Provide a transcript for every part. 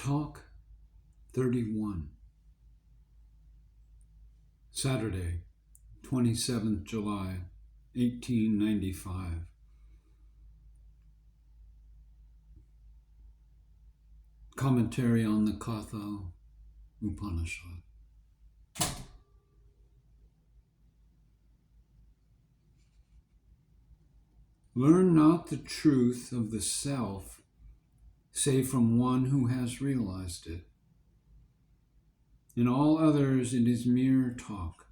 Talk-31, Saturday, 27th July, 1895. Commentary on the Katha Upanishad. Learn not the truth of the self save from one who has realized it. In all others it is mere talk.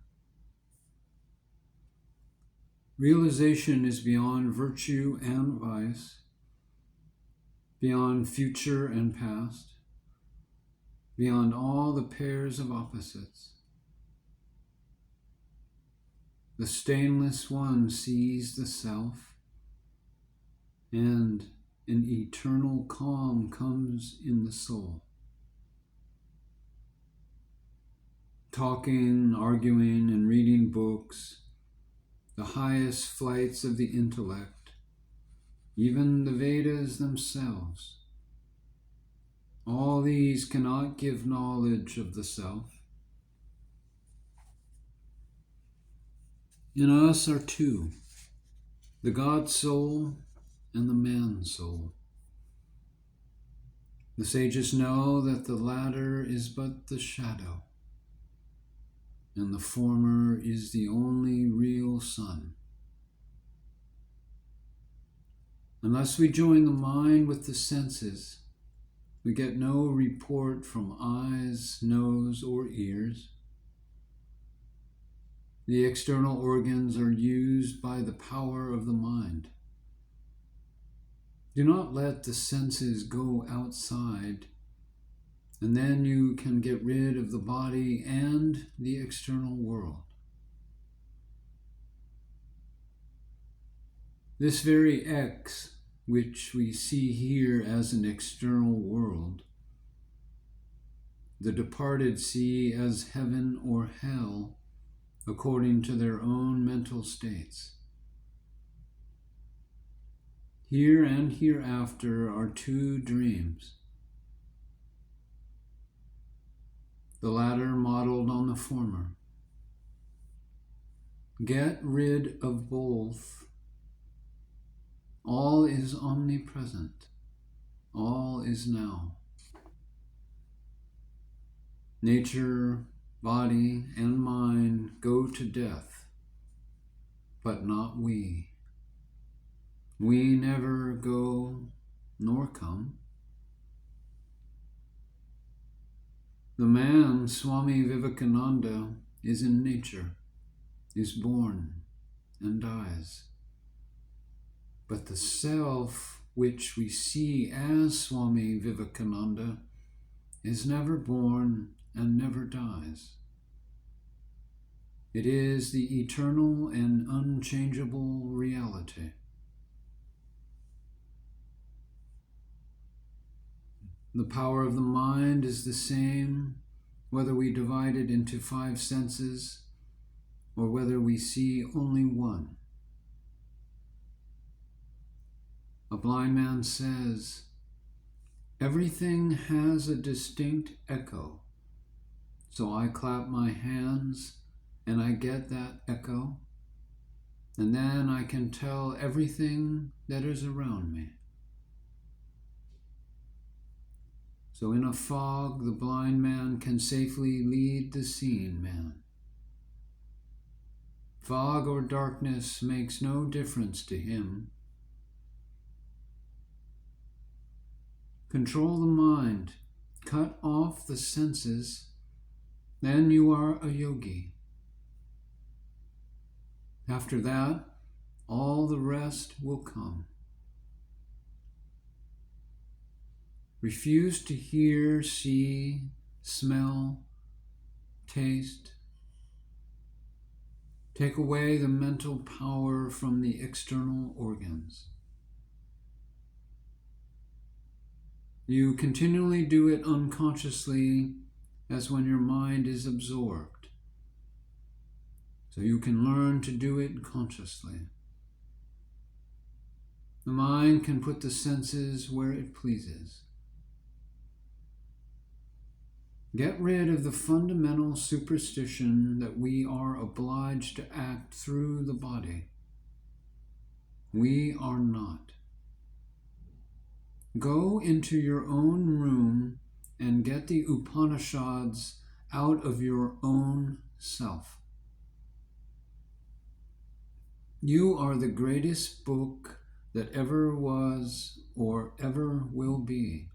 Realization is beyond virtue and vice, beyond future and past, beyond all the pairs of opposites. The stainless one sees the self, and an eternal calm comes in the soul. Talking, arguing, and reading books, the highest flights of the intellect, even the Vedas themselves, all these cannot give knowledge of the self. In us are two, the God soul and the man soul. The sages know that the latter is but the shadow, and the former is the only real sun. Unless we join the mind with the senses, we get no report from eyes, nose, or ears. The external organs are used by the power of the mind. Do not let the senses go outside, and then you can get rid of the body and the external world. This very X, which we see here as an external world, the departed see as heaven or hell according to their own mental states. Here and hereafter are two dreams, the latter modeled on the former. Get rid of both. All is omnipresent. All is now. Nature, body, and mind go to death, but not we. We never go nor come. The man, Swami Vivekananda, is in nature, is born and dies. But the self, which we see as Swami Vivekananda, is never born and never dies. It is the eternal and unchangeable reality. The power of the mind is the same whether we divide it into 5 senses or whether we see only one. A blind man says, "Everything has a distinct echo, so I clap my hands and I get that echo, and then I can tell everything that is around me." So in a fog, the blind man can safely lead the seeing man. Fog or darkness makes no difference to him. Control the mind, cut off the senses, then you are a yogi. After that, all the rest will come. Refuse to hear, see, smell, taste. Take away the mental power from the external organs. You continually do it unconsciously as when your mind is absorbed. So you can learn to do it consciously. The mind can put the senses where it pleases. Get rid of the fundamental superstition that we are obliged to act through the body. We are not. Go into your own room and get the Upanishads out of your own self. You are the greatest book that ever was or ever will be,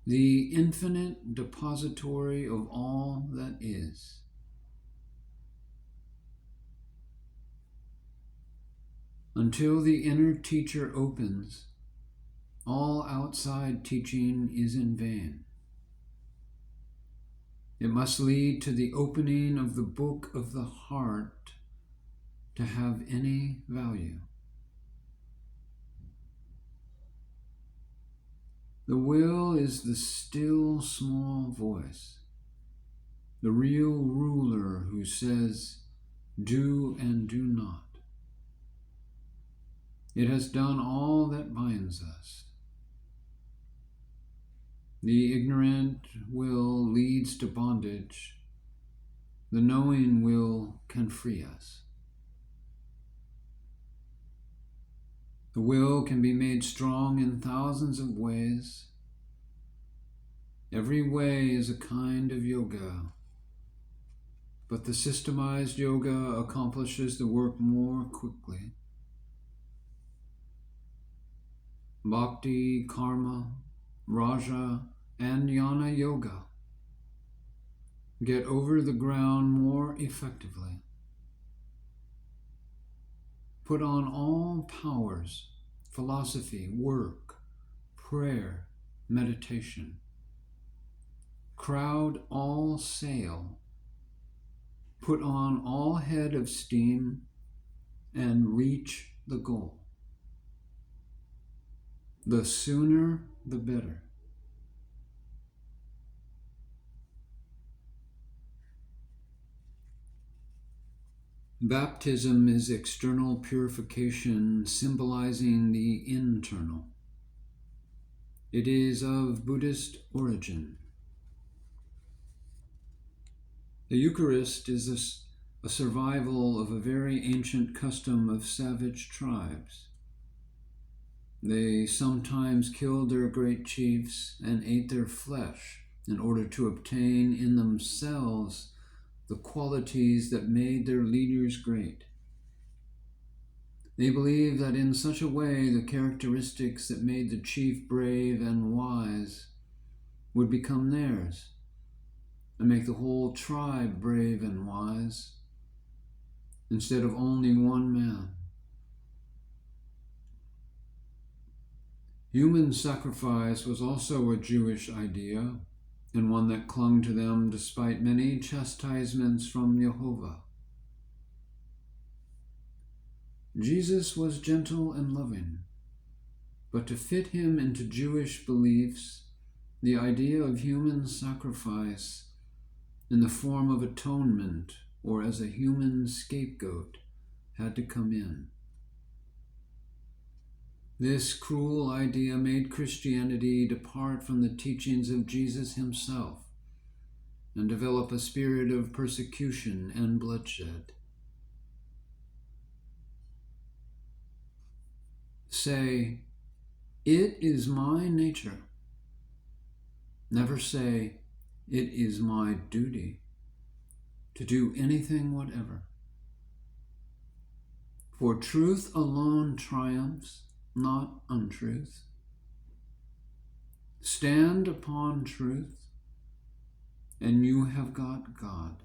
the infinite depository of all that is. Until the inner teacher opens, all outside teaching is in vain. It must lead to the opening of the book of the heart to have any value. The will is the still small voice, the real ruler who says, do and do not. It has done all that binds us. The ignorant will leads to bondage. The knowing will can free us. The will can be made strong in thousands of ways. Every way is a kind of yoga, but the systemized yoga accomplishes the work more quickly. Bhakti, karma, raja, and jnana yoga get over the ground more effectively. Put on all powers, philosophy, work, prayer, meditation. Crowd all sail. Put on all head of steam and reach the goal. The sooner, the better. Baptism is external purification symbolizing the internal. It is of Buddhist origin. The Eucharist is a survival of a very ancient custom of savage tribes. They sometimes killed their great chiefs and ate their flesh in order to obtain in themselves the qualities that made their leaders great. They believed that in such a way the characteristics that made the chief brave and wise would become theirs and make the whole tribe brave and wise instead of only one man. Human sacrifice was also a Jewish idea, and one that clung to them despite many chastisements from Jehovah. Jesus was gentle and loving, but to fit him into Jewish beliefs, the idea of human sacrifice in the form of atonement or as a human scapegoat had to come in. This cruel idea made Christianity depart from the teachings of Jesus himself and develop a spirit of persecution and bloodshed. Say, it is my nature. Never say, it is my duty to do anything whatever. For truth alone triumphs, not untruth. Stand upon truth, and you have got God.